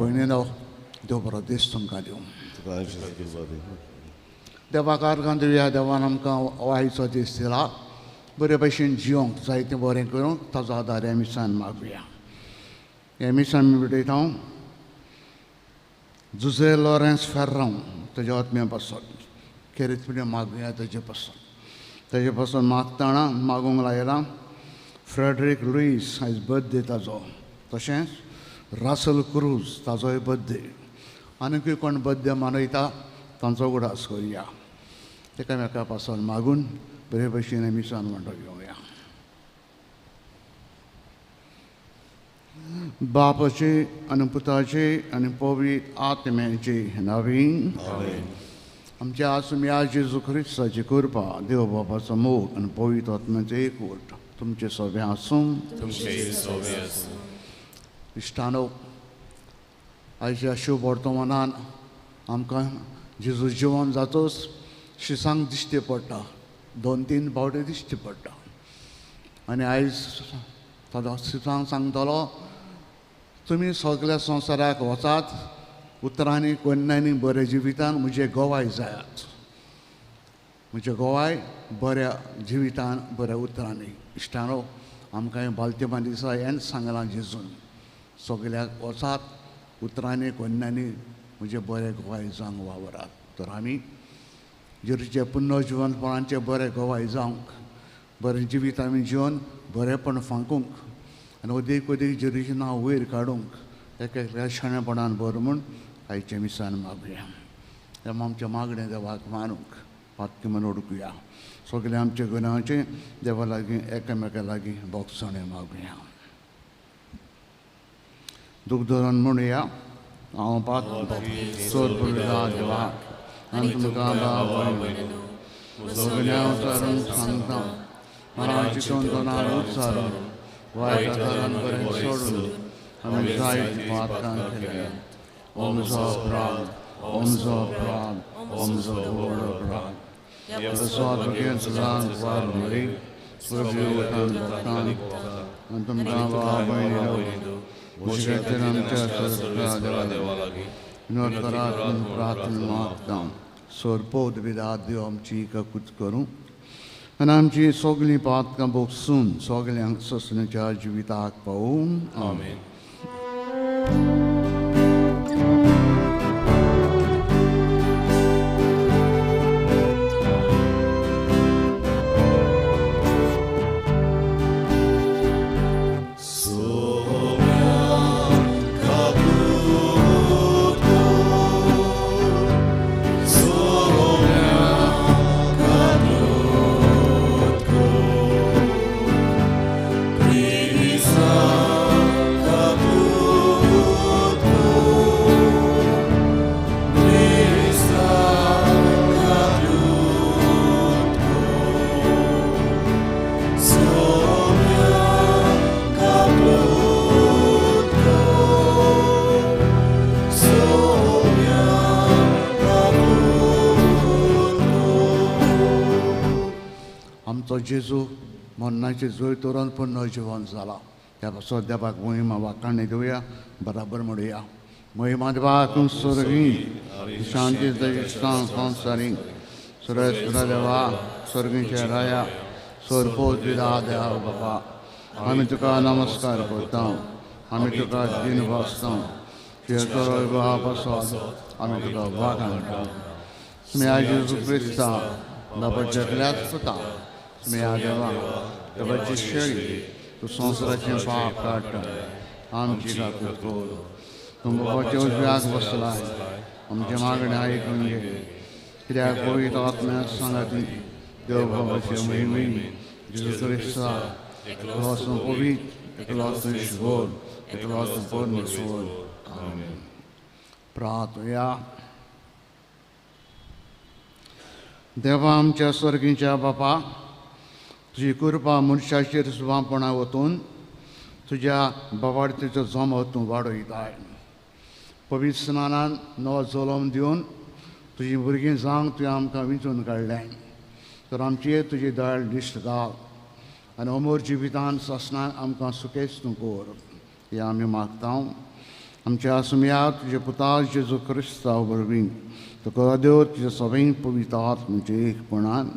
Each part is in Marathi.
भयणीनो देव बरो दीस तुमकां दिवं. देवाक अर्गां दिवया. देवान आमकां वायचो दीस दिला. बरे भशेन जियोंक जायतें बरें करूंक ताजो आदार ह्या मिसान मागुया. ह्या मिसान मी विडयता जुझे लॉरेन्स फेर्रांव ताज्या आत्म्या पासून खेरीत मागुया ताजे पासून मागतना मागूंक लायलां. फ्रेडरीक लुईस आयज बर्थडे ताजो. तशेंच रासल क्रूज ताजोय बर्थडे. आनीकूय कोण बर्थडे मनयता तांचो उगडास करुया. एकामेका पासून मागून बरे भशेन मिसान वांटो घेवया. बापाचे आनी पुताचे आनी पवित्र आत्म्याचे नांवान आमच्या आसम्या जेजू क्रिस्ताची कृपा देव बापाचो मोग आनी पवित्र आत्म्याचो एकवट तुमचे सगळे आसूं. इश्टानो, आयच्या शुभ वर्तमानान आमकां जेजू जिवन जातोच शिसांक दिश्टी पडटा. 2-3 फावटी दिश्टी पडटा. आनी आयज ताजो शिसांक सांगतलो तुमी सगळ्या संवसाराक वचात. उतरांनी कन्यांनी बऱ्या जिवितान म्हजे गोवाय जायात. म्हजे गोवाय बऱ्या जिवितान बऱ्या उतरांनी. इश्टानो, आमकां बालतेमा दिसा हेंच सांगलां जेजून. सगळ्याक वचात. उतरांनी कन्यांनी म्हजे बरे गोवाय जावंक वावरात. तर आमी जेरूचे पुनर्जिवनपणांचे बरे गोवाय जावंक बरें जिवीत आमी जिवन बरेंपण फांकूंक आनी अदीक जेरूचें नांव वयर काडूंक एका शाणेपणान बर म्हूण आयचे मिसान मागुया. तेन्ना आमच्या मागणें देवाक मानूंक पातकी म्हूण ओडकुया. सगळे आमचे गुन्यांचे देवा लागीं एकामेका लागीं बोगसणे मागुया. दूख धरून म्हणुया. हांव पात सोर पुरला देवाक आनी तुमकां सगळ्या उचारून सांगता. मला चिकून दोनार उचारून वायट आदारान बरें सोडून आमी जायत पातकां केल्या. ओमचो प्राण ओमचो प्राण ओमचो व्हड प्राण स्वाद बगेन सुजान वार मरी स्वर्गीय वतान भक्तान आनी तुमकां भाव भयणीनो उशकेतीन आमच्या सरस्वता देवा लागीं विनोद करात म्हूण प्रार्थना मागता. सोरपोद विदात देव आमची ककूत करूं आनी आमची सगळीं पातकां बोगसून सगळ्यांक ससणेच्या जिविताक पावूं. आमेन. जेजू मरणाचे जोय तोरण पुन्हा जिवन जाला. त्या पासून देवाक महिमा वाखाणणी दिवया. बराबर म्हणुया. महिमा देवाक स्वर्गी शांती संसारी सुरेश देवा स्वर्गीच्या राया सोरपोत विदा देवा बाबा. आमी तुका नमस्कार करता. आमी तुका दिन वाचता. विवाह पासून आमी तुका वाखाणटा. स्मेहा जेजू क्रिस्ता बाबाच्या एकल्याच पुता स्मेहा देवा देवाची शेळी तूं संवसाराचें पाप काडटा. आमची खातीर कर. तूं बाबाच्या उजव्याक बसलाय. आमचे मागणें आयकून घे. कित्याक पवित्र आत्म्या सांगाती देव बाबाचे महिमेन जेजू क्रिस्ता एकलो आसूं पवित्र एकलो आसूं ईश्वर एकलो आसूं परमेश्वर. आमेन. प्रार्थया. देवा आमच्या स्वर्गीच्या बापा, तुजी कृपा मनशाचेर सुवापणां वतून तुज्या बाबाडतीचो जमो तूं वाडयताय. पवित्र स्नानान नवो जल्म दिवन तुजी भुरगीं जावंक तुवें आमकां विंचून काडलें. तर आमची तुजी दयाळ दिश्ट घाल आनी अमोर जिवितान ससनाक आमकां सुखेच तूं कर. हें आमी मागता आमच्या सुमया तुझे पुता जेजू क्रिस्ता वरवीं तुका देव तुजे सगळें पवित्र आत्म्याचे एकपणान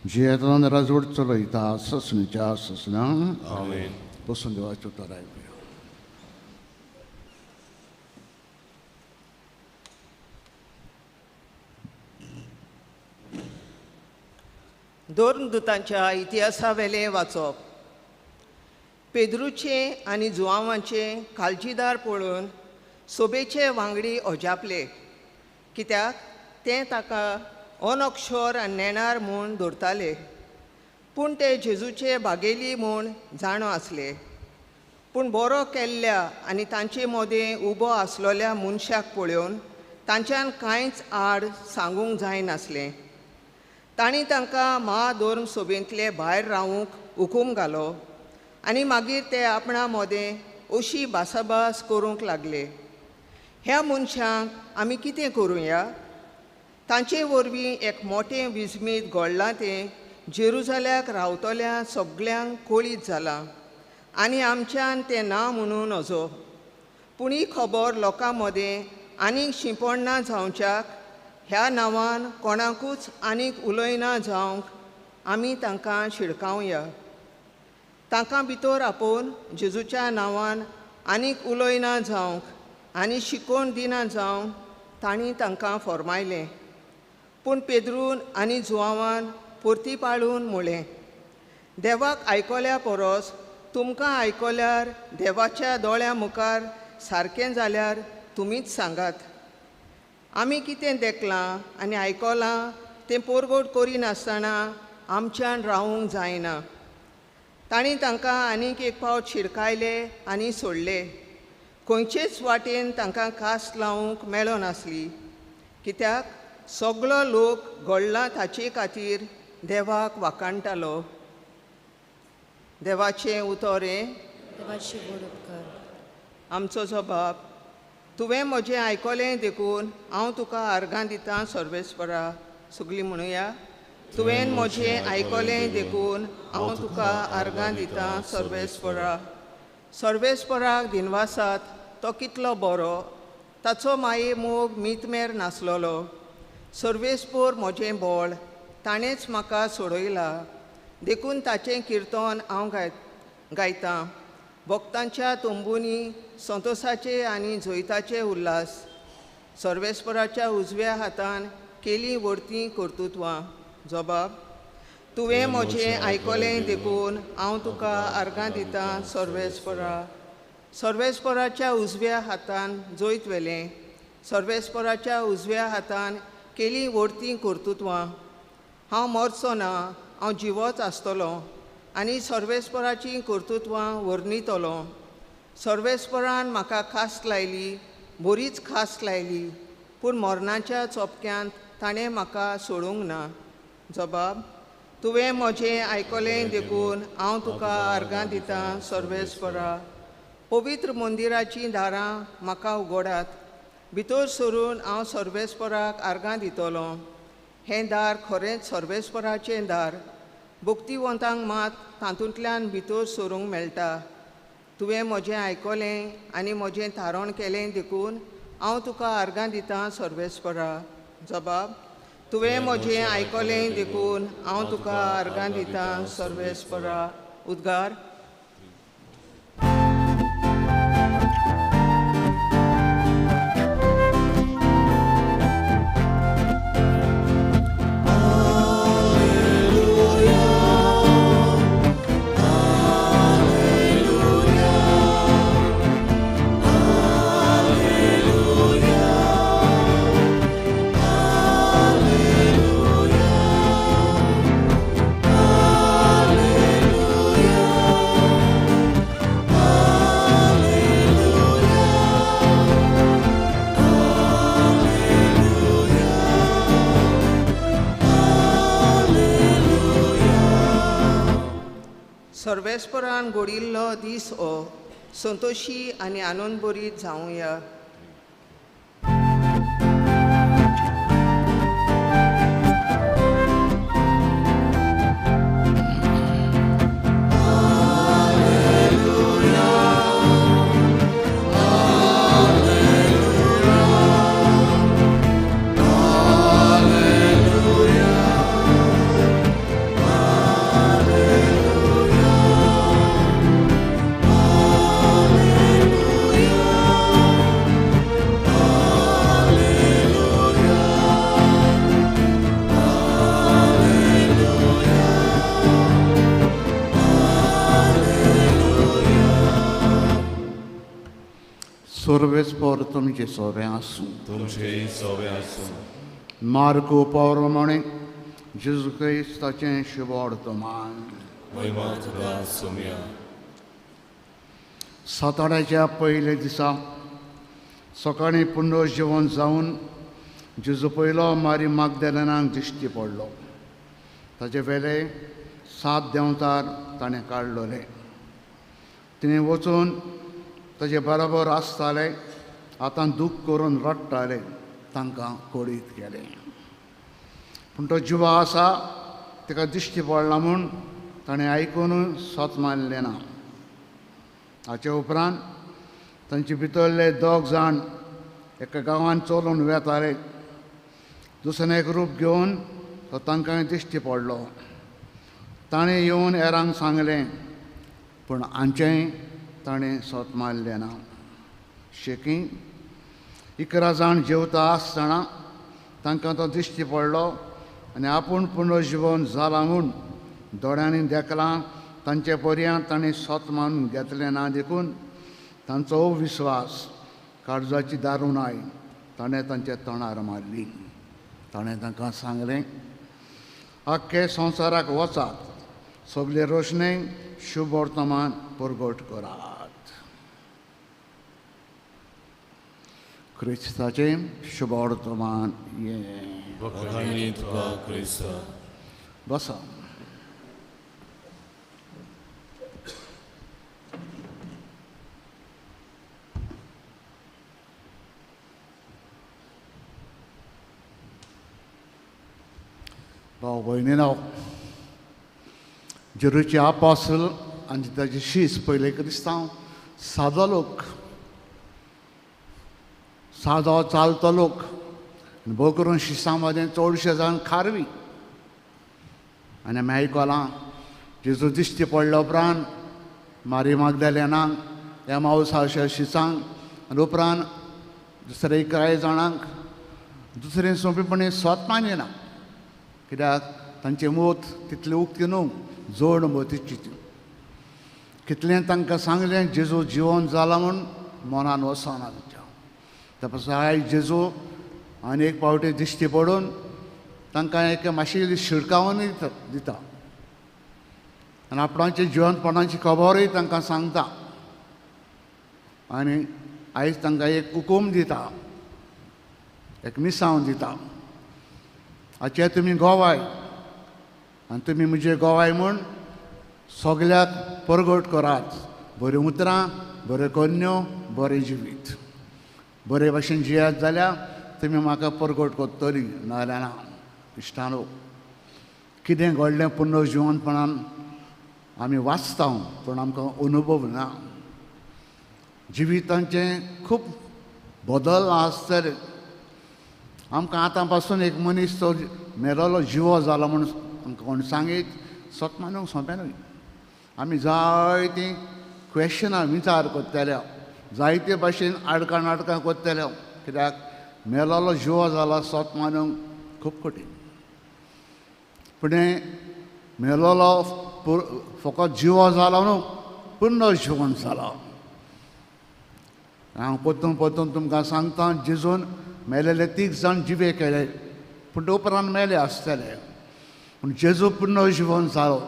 जियेतान राजवट चलयता ससणीच्या ससनां बसून देवाच्यो उतर आयकुया. दोन दुतांच्या इतिहासा वेले वाचप. पेद्रूचे आनी जुआंवाचे काळजीदार पळोवन सोबेचे वांगडी अजापले, कित्याक ते ताका अनक्षर आनी नेणार म्हूण धरताले. पूण ते जेजूचे बागेली म्हूण जाणो आसले. पूण बरो केल्ल्या आनी तांचे मदें उबो आसलोल्या मनशाक पळोवन तांच्यान कांयच आड सांगूंक जायनासलें. तांणी तांकां महाधर्म सोबेंतले भायर रावूंक हुकूम घालो आनी मागीर ते आपणा मदें अशी भासाभास करूंक लागले. ह्या मनशांक आमी कितें करुया? तांचे वरवीं एक मोटें विस्मीत घडलां तें जेरुजाल्याक रावतल्या सगळ्यांक कळीत जालां आनी आमच्यान तें ना म्हणून नजो. पूण ही खबर लोकां मदें आनीक शिंपडना जावच्याक ह्या नांवान कोणाकूच आनीक उलयना जावंक आमी तांकां शिडकावया. तांकां भितर आपोवन जेजूच्या नांवान आनीक उलयना जावंक आनी शिकोवन दिना जावंक तांणी तांकां फरमायलें. पूण पेद्रून आनी जुआंवान परतीपाळून म्हळें, देवाक आयकल्या परस तुमकां आयकल्यार देवाच्या दोळ्या मुखार सारकें जाल्यार तुमीच सांगात. आमी कितें देखलां आनी आयकलां तें परगट करिनासतना आमच्यान रावूंक जायना. तांणी तांकां आनीक एक फावट शिडकायले आनी सोडले. खंयचेच वाटेन तांकां कास लावूंक मेळो नासली, कित्याक सगळो लोक घडला ताचे खातीर देवाक वाखाणटालो. देवाचें उतोरें. आमचो जो बाप, तुवें म्हजें आयकलें देखून हांव तुका आर्गां दितां सर्वेस्परा. सगळीं म्हणुया. तुवें म्हजें आयकलें देखून हांव तुका आर्गां दितां सर्वेस्परा. सर्वेस्पराक दिनवासात तो कितलो बरो, ताचो माये मोग मितमेर नासलोलो. सर्वेस्पोर म्हजें बोळ, ताणेंच म्हाका सोडयला. देखून ताचें किर्तन हांव गायतां. भक्तांच्या तोंबुनी संतोसाचे आनी जैताचे उल्हास. सर्वेस्पराच्या उजव्या हातान केलीं वर्तीं कर्तुत्वां. जबाब. तुवें म्हजें आयकलें देखून हांव तुका आर्गां दितां सर्वेस्परा. सर्वेस्पराच्या उजव्या हातान जैत वेलें. सर्वेस्पराच्या उजव्या हातान केलीं वर्तीं कर्तुत्वां. हांव मरचो ना, हांव जिवोच आसतलों आनी सर्वेस्पराचीं कर्तुत्वां वर्णितलों. सर्वेस्परान म्हाका खास्त लायली, बरीच खास्त लायली, पूण मरणाच्या चोपक्यांत ताणें म्हाका सोडूंक ना. जबाब. तुवें म्हजें आयकलें देखून हांव तुका आर्गां दितां सर्वेस्परा. पवित्र मंदिराचीं दारां म्हाका उगडात. भितर सरून हांव सर्वेस्पराक आर्गां दितलों. हें दार खरेंच सर्वेस्पराचें दार. भक्तिवंतांक मात तातूंतल्यान भितर सरूंक मेळटा. तुवें म्हजें आयकलें आनी म्हजें थारोन केलें देखून हांव तुका आर्गां दितां सर्वेस्परा. जबाब. तुवें म्हजें आयकलें देखून हांव तुका आर्गां दितां सर्वेस्परा. उद्गार. सर्वेस्परान घडिल्लो दीस हो संतोशी आनी आनंद भरीत जावुया. Alleluia. सोर्वेस्पर तुमचे सोबे आसूं. तुमचेय सोबे आसूं. मार्को पौरमणे जेजू क्रिस्ताचें शुभ वर्तमान. महिमा तुका सुमया. साताड्याच्या पयले दिसा सकाळीं पुनर्जीवन जावन जेजू पयलो मारी मागदलेनाक दिश्टी पडलो. ताचे वेले 7 देंवतार ताणें काडलोले. तिणें वचून ताचे बरोबर आसताले आतां दूख करून रडटाले तांकां कोडीत केलें. पूण तो जिवा आसा ताका दिश्टी पडला म्हूण ताणें आयकूनय सोत मारलें ना. हाचे उपरांत तांचे भितरले 2 जाण एका गांवांत चलून वेताले. दुसरें एक रूप घेवन तो तांकां दिश्टी पडलो. ताणें येवन हेरांक सांगलें पूण हांचेंय ताणें सोत मारलें ना. शेकी 11 जाण जेवता आसतना तांकां तो दिश्टी पडलो आनी आपूण पुनर्जीवन जालां म्हूण दोळ्यांनी देखलां तांचे पर्यांत ताणें सोत मारून घेतलें ना देखून तांचो विस्वास काळजाची दारूणाय ताणें तांच्या तोंडार मारली. ताणें तांकां सांगलें आख्खे संवसाराक वचात, सगले रोशणेक शुभ वर्तमान परगट करात. क्रिस्ताचें शुभ वर्तमान ये. वखाणी तुका क्रिस्त. बसा. भाव भयणीनो, जेरूचे आपोसल आनी ताचे शीस पयले क्रिस्तांव सादो लोक, सादो चालतो लोक. भोव करून शिसां मदें चडशे जाण खारवी. आनी आमी आयकलां जेजू दिश्टी पडल्या उपरांत मारी मागदलेनाक एमावसाच्या शिसांक आनी उपरांत दुसरे 11 जाणांक दुसरें सोंपेपणी सोत मारलें ना. कित्याक तांचें मूत तितलें उक्ती न्हू, जोड मोतीची. कितलें तांकां सांगलें जेजू जिवन जाला म्हूण मनान वचना तांच्या. त्या पासून आयज जेजू आनी एक फावटी दिश्टी पडून तांकां एक मातशी शिडकावून दिता आनी आपणाच्या जिवंतपणाची खबरूय तांकां सांगता. आनी आयज तांकां एक हुकूम दिता, एक मिसांव दिता. हाचे तुमी गोवाय आनी तुमी म्हजे गोवाय म्हूण सगल्याक परगट करात. बरीं उतरां, बऱ्यो कन्यो, बरें जिवीत. बरे भाशेन जियेत जाल्यार तुमी म्हाका परगट करतलीं, नाजाल्यार ना. इश्टानो, कितें घडलें पुनर्जिवंतपणान आमी वाचता पूण आमकां अनुभव ना. जिवितांचें खूब बदल आसतले. आमकां आतां पासून एक मनीस तो मेलोलो जिवो जाला म्हूण आमकां कोण सांगीत सोत मारूंक सोंपें न्हय. आमी जायतीं क्वेश्चनां विचार करतले, जायते भाशेन आडकां करतले. कित्याक मेलोलो जिवो जाला सोत मारूंक खूब कठीण. पूण मेलोलो फकत जिवो जालो न्हू, पुनर्जीवन जाला. हांव परतून तुमकां सांगता जेजून मेलेले 3 जाण जिवे केले पूण उपरांत मेले आसतले. पूण जेजू पुनर्जीवन जालो.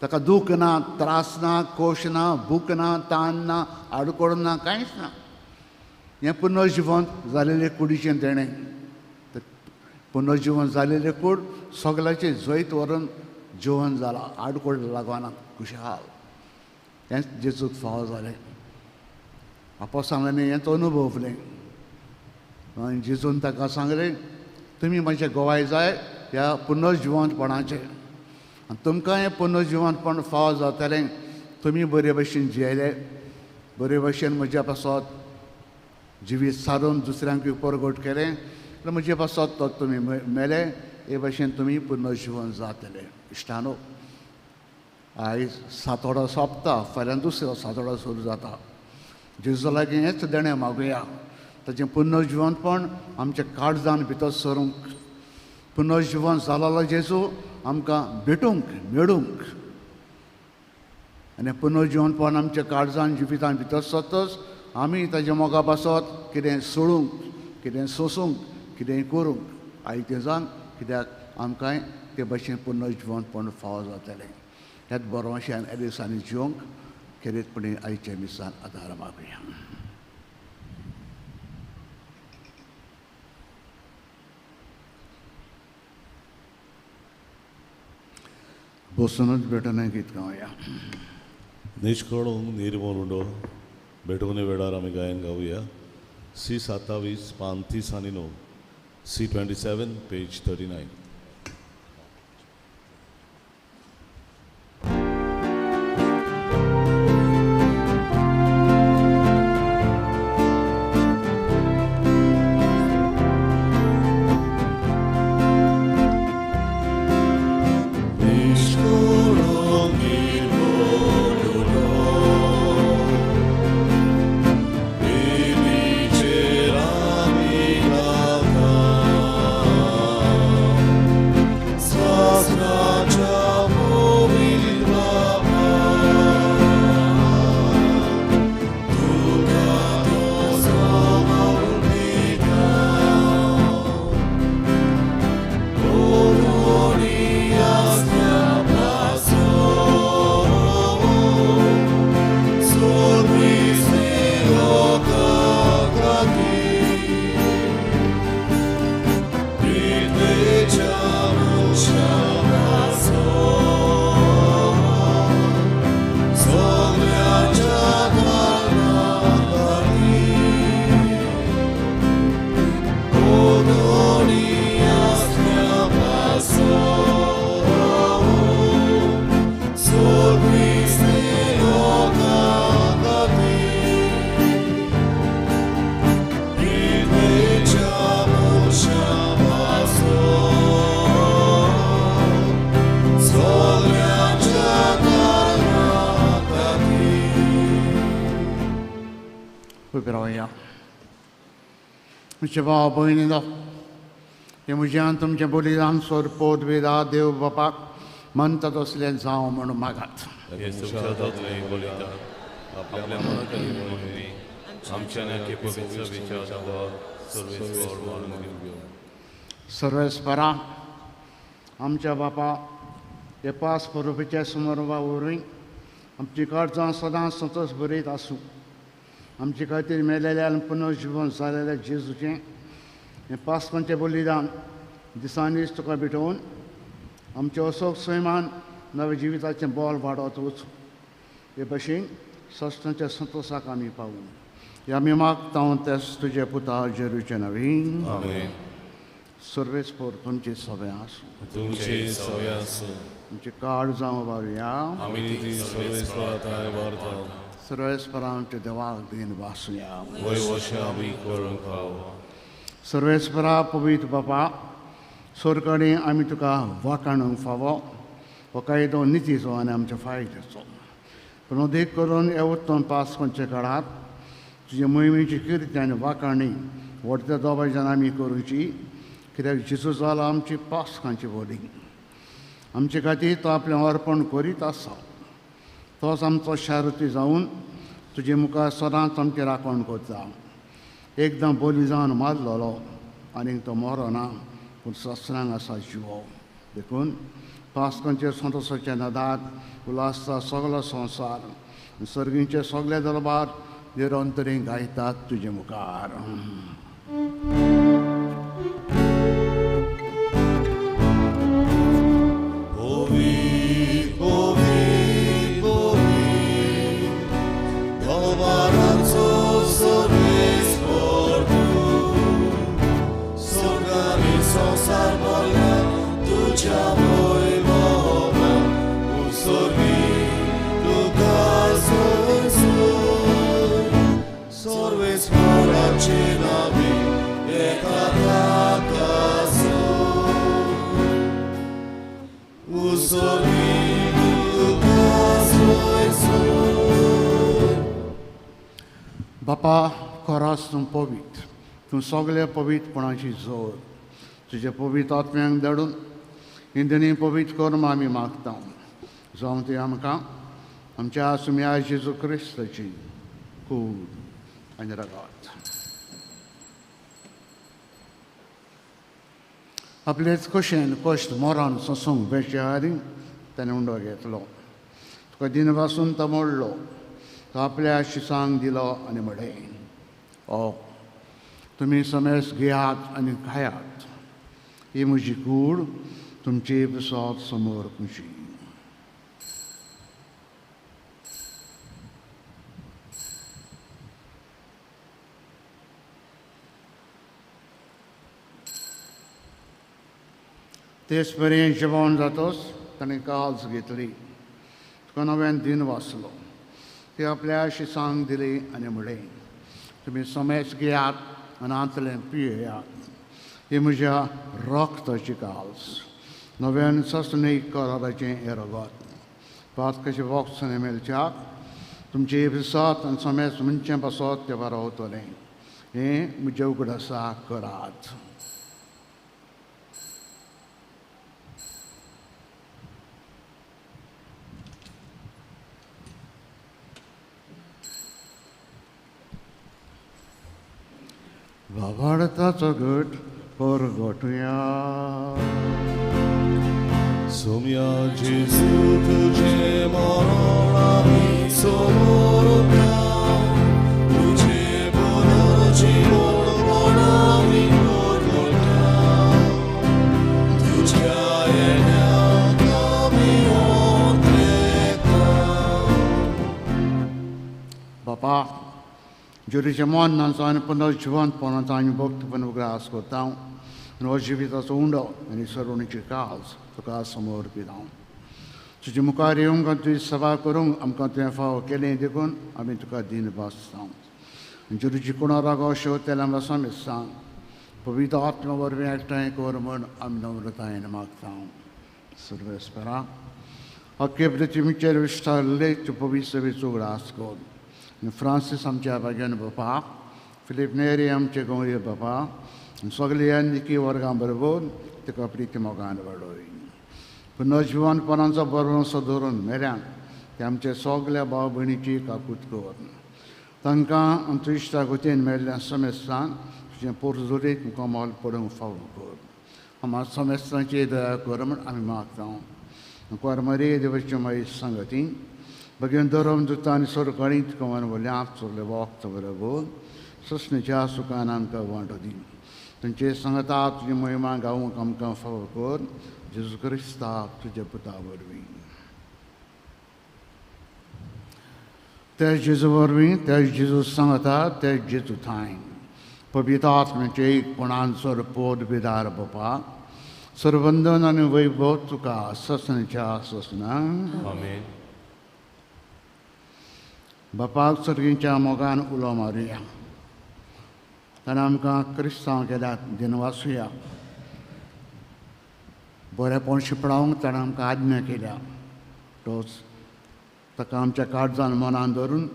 ताका दूख ना, त्रास ना, कोश ना, भूक ना, ताण ना, आडकोड ना, कांयच ना. हें पुनर्जीवन जालेले कुडीचें तेणें. पुनर्जीवन जालेले कूड सगल्याचें जैत व्हरून जिवन जालां. आडकोड लागना, खुशाल. हेंच जेजूक फाव जालें. आपोसांनी हेंच अनुभवलें. आनी जेजून ताका सांगलें तुमी म्हजें गोवाय जाय ह्या पुनर्जिवंतपणाचें. आनी तुमकां हें पुनर्जिवंतपण फाव जातलें तुमी बरे भशेन जियेले, बरे भशेन म्हज्या पासत जिवीत सारून दुसऱ्यांक परगट केलें जाल्यार म्हजे पासत तो तुमी मेले हे भशेन तुमी पुनर्जिवन जातले. इश्टानो, आयज सातोडो सोंपता, फाल्यां दुसरो सातोडो सुरू जाता. जेजू लागीं हेंच देणें मागुया, ताचें पुनर्जिवंतपण आमच्या काळजान भितर सरूंक, पुनर्जीवन जालोलो जेजू आमकां भेटूंक मेळूंक. आनी पुनर्जीवनपण आमच्या काळजान जिवितान भितर सतच आमी ताच्या मोगा बसत कितें सोडूंक कितें सोसूंक कितेंय करूंक आयतें जावन कित्याक आमकांय ते भशेन पुनर्जीवनपण फावो जातलें. हेच बरोवशें ह्या दिसांनी जिवंक खेरीतपणी आयच्या दिसान आदार मागुया. बसूनच भेटून गीत गावया. निष्कळूंक निर्मळुंडो भेटवणे वेळार आमी गायन गावया. C27 पान 30 आनी 9, C27 पेज 39. म्हजे भाव भयणीनो, हे म्हज्यान तुमचें बलिदान सोरपोत वेदा देव बापाक म्हणटा तसलें जावं म्हूण मागात. आपल्या मनातली मनोवणी आमच्या नखे पवित्र विचारावर सर्वेस्वर मानून घेवया. सर्वेस्परा आमच्या बापा हे पास परोपेच्या समोरवा वरवीं आमची काळजां सदांच संतोश बरयत आसूं. आमचे खातीर मेलेल्या आनी पुनर्जीवन जालेल्या जेजूचें हें पास्कांचें बलिदान दिसांनी दीस तुका भेटोवन आमचे असोक सैमान नव्या जिविताचें बोल वाडत वचूं. हे भशेन सश्टांच्या संतोशाक आमी पावूं. हे आमी मागता तेच तुजे पुता जेरूचे नवीन सर्वेस्पर तुमचे सगळें आसूं. तुमचे सवय आसूं. तुमचे काळ जावं बारुया. आमी ती सर्वेस्पराताय वारता. सर्वेस्परांचे देवाक दिन वासुया. वय वर्ष आमी करून खावं. सर्वेस्परा पवित्र बापा, सोरकडे आमी तुका वाखाणूंक फावो हो कायदो नितीचो आनी आमच्या फायद्याचो. पूण अदीक करून हे उत्तम पास्कांच्या काळांत तुजे मोहिमेची किर्ती आनी वाखाणी व्हडल्या दोबाज्यान आमी करूची. कित्याक जेजू जालो आमची पास्कांची बोली. आमचे खातीर तो आपलें अर्पण करीत आसा. तोच आमचो शारुती जावन तुजे मुखार सदांच आमची राखण करता. एकदां बोली जावन मारलेलो आनीक तो मरो ना, पूण सस्त्रांग आसा जिवो. देखून पास्कांचे संतोशाच्या नदांत उलासता सगलो संवसार सर्गींचे सगळे दरबार निरंतरीं गायतात तुजे मुखार. बापा, खराच तूं पवित्र. तूं सगळ्या पवित्रपणाची जोर तुजे पवित्र आत्म्यांक धाडून इंदनी पवित्र करून आमी मागता. जावं ती आमकां आमच्या सुम्या जेजू क्रिस्ताची कूड आनी रगत. आपलेच खोशेन कश्ट मोरान सोसूंक बेश्टे आदी ताणें उंडो घेतलो. तुका दिनपासून तो मोडलो, तो आपल्या शिसांक दिलो आनी म्हळें, तुमी समेस घेयात आनी खायात, ही म्हजी कूड तुमचे पिसोत समोर खुशी. तेच पर्यंत जेवण जातोच ताणें काल्स घेतली. तुका नव्यान दिन वाचलो, ती आपल्या शिसांक दिली आनी म्हळें, तुमी समेस घेयात आनी आंतलें पियेयात, ही म्हज्या रक्ताची काल्स, नव्यान ससनीक कराराचें हें रगत. पातकाचे वखदां मेलच्याक तुमचे विसत आनी समेस मनशें बसत ते रावतलें. हें म्हज्या उगडासाक करात. वावाडताचो घट परगटुया. सोम्या जेजू तुझे मरण आमी समोर तुझे पुनर्जीवन आमी करता. तुझ्या येण्याक आमी ओंत्रेता. बापा, जुरीच्या मोन्नाचो आनी पुनर्जीवनपणाचो आनी भक्तपण उगडास करता आनी हो जिविताचो उंडो आनी सरुणीची काल्स तुका समर्पीत हांव. तुजे मुखार येवंक आनी तुजी सेवा करूंक आमकां तुवें फावो केलें देखून आमी तुका दिन बसता. जुरीची कुणारागो शेवतेल्या वसमेस सांग, पवित्र आत्मा वरवीं एकठांय कर म्हूण आमी नम्रतायेन मागता. सर्वेस्परा, अख्खे पृथ्वीचेर विस्तारले तूं पवित्र सेवेचो उगडास कर. फ्रांसीस आमच्या भाग्यान बापा, फिलीप नेरी आमचे गवळी बापा, सगळे यानिकी वर्गां बरोबर तुका प्रिती मोगान वाडोय. पुनर्जीवनपणाचो बरोसो धरून मेऱ्यान ते आमचे सगल्या भाव भयणीची काकूट कर. तांकां आमच्या इश्टा गतीन मेळिल्ल्या समेस्तान तुजें पोरजोरीक कमाल पडूंक फावो कर. आम्हा समेस्तांची दया कर म्हूण आमी मागता. कोरमरी देवाची माई संगती बगेन धरम दुता आनी सरकाळी तुका वनवल्यांत सगळे वखद बरोबर ससणेच्या सुखान आमकां वांटो दी. तुमचे सांगता तुजी महिमा गावूंक आमकां फावो कर. जेजू क्रिस्ताक तुज्या पुता वरवीं. ते जेजू वरवीं, ते जेजू सांगता, ते जेजू थंय पवित्र आत्म्याचे एकपणान सर पोद बिदार बापा, सरवंदन आनी वैभव तुका ससणेच्या ससनाक. आमेन. बापाक सर्गीच्या मोगान उलो मारुया. ताणें आमकां क्रिस्तांव केल्यात दिनवासुया. बरेपण शिपडावंक ताणें आमकां आज्ञा केल्या. तोच ताका आमच्या काळजान मनान धरून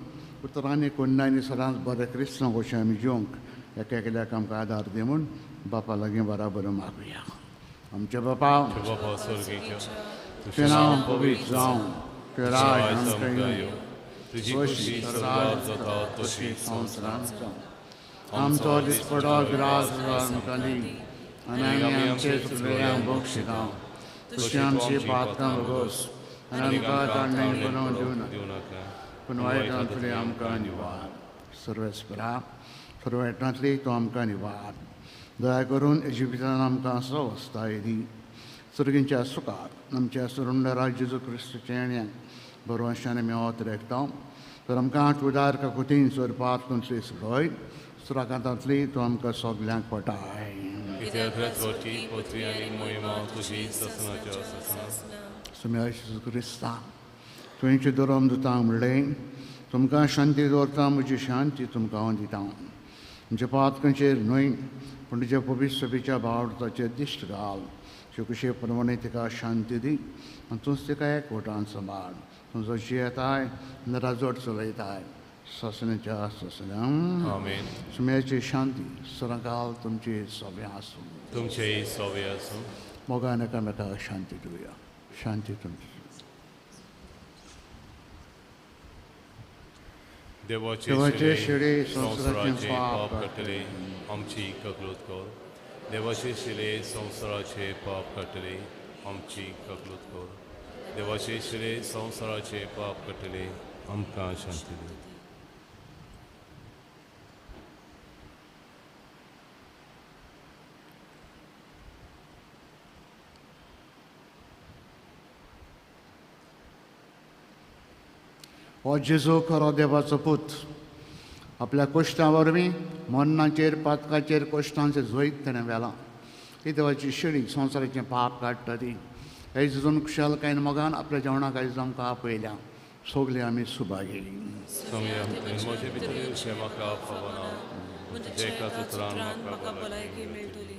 उतरांनी कोणांनी सदांच बरें क्रिस्तांव कशें आमी जिवंक एकेल्याक आमकां आदार दी म्हूण बापा लागीं बराबर मागुया. आमचे बापा, बापा स्वर्गीच्या, तुजें नांव पवित्र जावं, तुजें राज आमकां येवं, तुजी खुशी स्वर्गांत जाता तशी संवसारांत जावं. आमचो दिसपडो गिरास आमकां दी आनी आमी आमचे चुकल्यांक बक्षिता. तशी आमची पातकां बगोस आनी आमकां ताणें करूंक दिवनाका, पूण वायटांतली आमकां निवार. सर्वेस्परा, सर्वेटांतली तूं आमकां निवार. दया करून इजिप्तान आमकां सवस्थाय दी. सर्गींच्या सुखार आमच्या सुरुंडरा जेजू क्रिस्तुचे येण्याक बरोवशान आमी वत रेखता. तर आमकां उदार काकुतीन स्वरपात कोणसली सुरय सुराकांतांतली तूं आमकां सगल्यांक पटाय. कित्याक रोटी पोत्री आनी मोहिमा तुजी ससनाच्या ससना. सुम्या जेजू क्रिस्ता, तुवेंचे धर्म दुतांक म्हणलें, तुमकां शांती दवरता, म्हजी शांती तुमकां हांव दिता. म्हणजे पातकांचेर न्हय पूण तुज्या पवित्र सभेच्या भावडाचेर दिश्ट घाल. शिकुशे प्रमाणे तिका शांती दी आनी तूंच तिका एकवटान सांबाळ. तूं जशी येताय राजवट चलयताय ससण्याच्या ससन्यांक. आमेन. सुम्याची शांती सदांकाल तुमची सभे आसूं. तुमचेय सवे आसूं. मोगान एकामेकाक शांती दिवया. शांती तुमची. देवाचे शिळे संसाराचे पाप काटले आमची ककलूत कर देवाचे शिळे संसाराचे पाप काटले आमची ककलूत कर देवाचे शिळे संसाराचे पाप काटले आमकां शांती दी हो जेजू खरो देवाचो पूत आपल्या कश्टां वरवीं मरणाचेर पातकाचेर कश्टांचें झोयत ताणें वेलां ही देवाची शिडी संवसाराचें पाप काडटा ती हे जेजून खुशालकायेन मोगान आपल्या जेवणाक आयज आमकां आपयल्या सगलीं आमी सुभागेली म्हजे भितर म्हाका फावना जेका उतरान म्हाका भलायकी मेळटली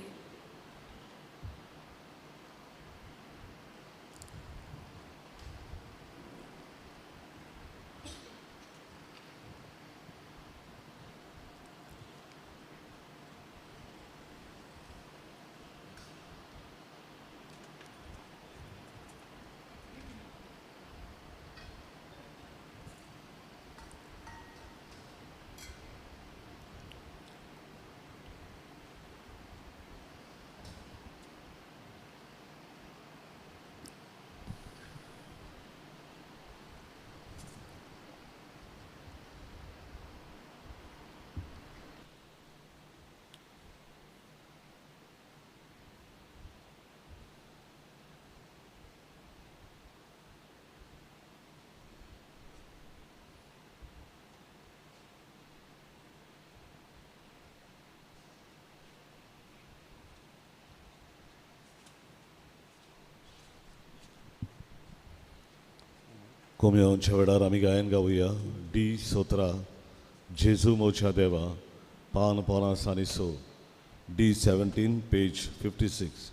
कोमयोनच्या वेळार आमी गायन गावुया D17 जेजू मोच्या देवा पान 50 आनी 100 D17 पेज 56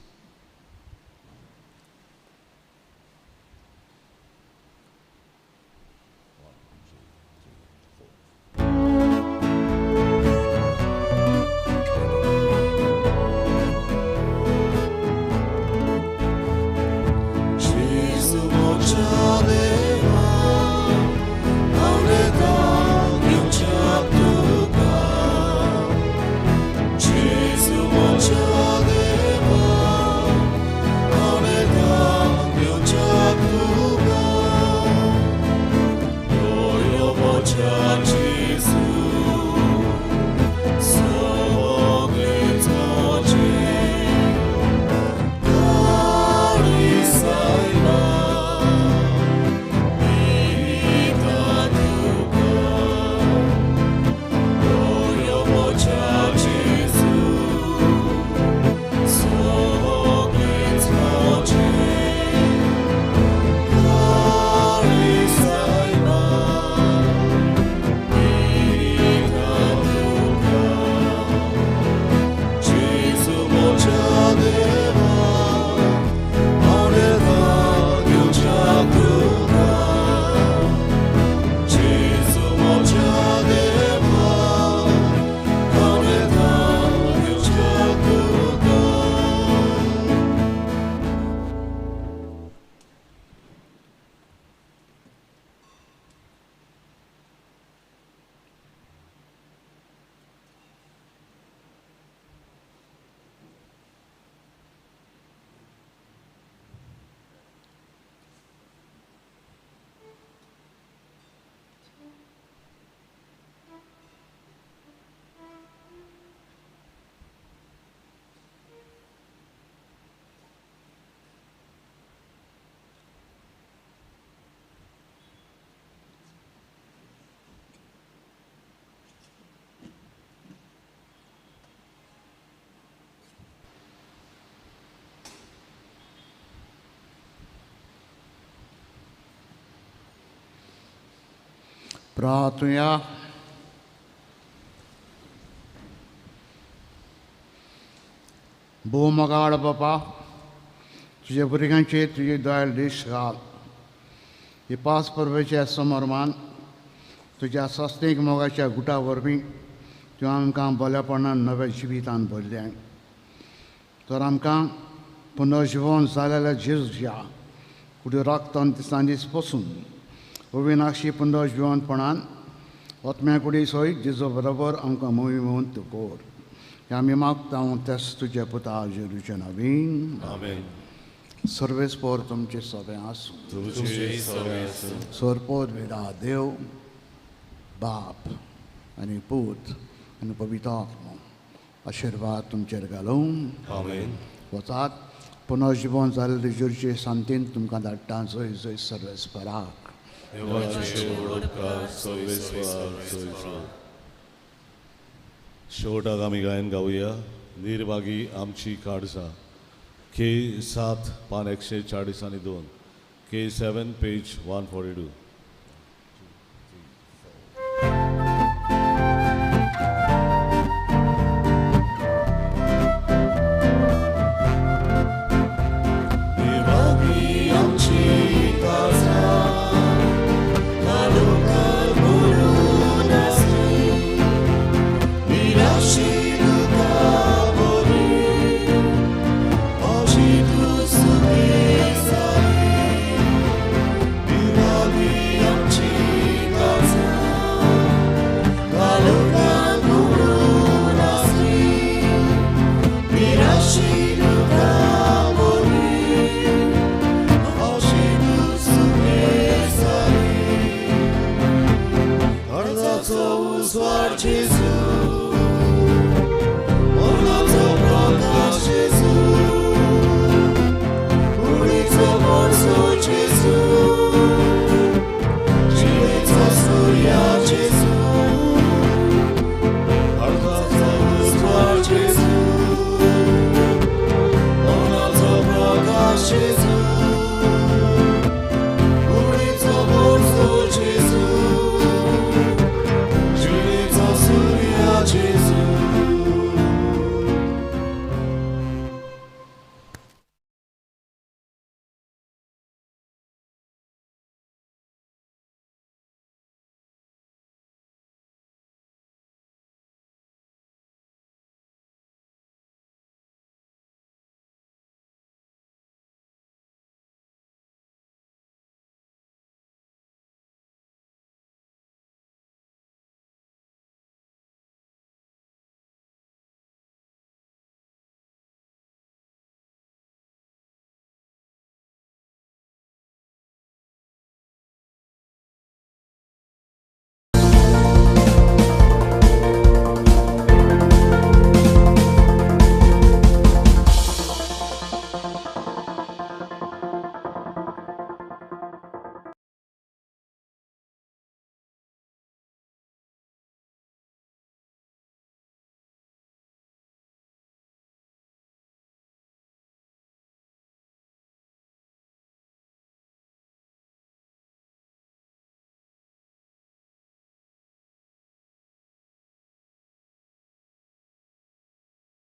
प्रार्थुया भोवमोगाळ बापा तुझे भुरग्यांचेर तुजी दयाळ दिश घाल ही पास परबेच्या समोरमान तुज्या सस्तेक मोगाच्या गुटा वरवीं तुवें आमकां बरेपणान नव्या जिवितान भरलें तर आमकां पुनर्जिवन जालेल्या जेजूच्या कुडी रक्तान दिसान दीस पसून अविनाशी पुनर्जिवनपणान ओतम्या कुडी सयत जेजू बरोबर आमकां मोहिमवंत कोर. आमी मागता तेच तुजे पुता जेजूचे नवीन आमेन. सर्वेस्पोर तुमचे सगळे आसूं. तुझे सगळे आसूं. सोरपोत वेदा देव बाप आनी पूत आनी पवित्र आत्मा आशिर्वाद तुमचेर घालूं. आमेन. वचात पुनर्जीवन जाल्ले जेजूचे शांतीन तुमकां धाडटा. जय जय सर्वेस्पराक. देवाचे उपकार सर्वेस्वर जय. शेवटाक आमी गायन गावया. निर्भागी आमची काळजां. K 7 पान 142. K 7 page 142.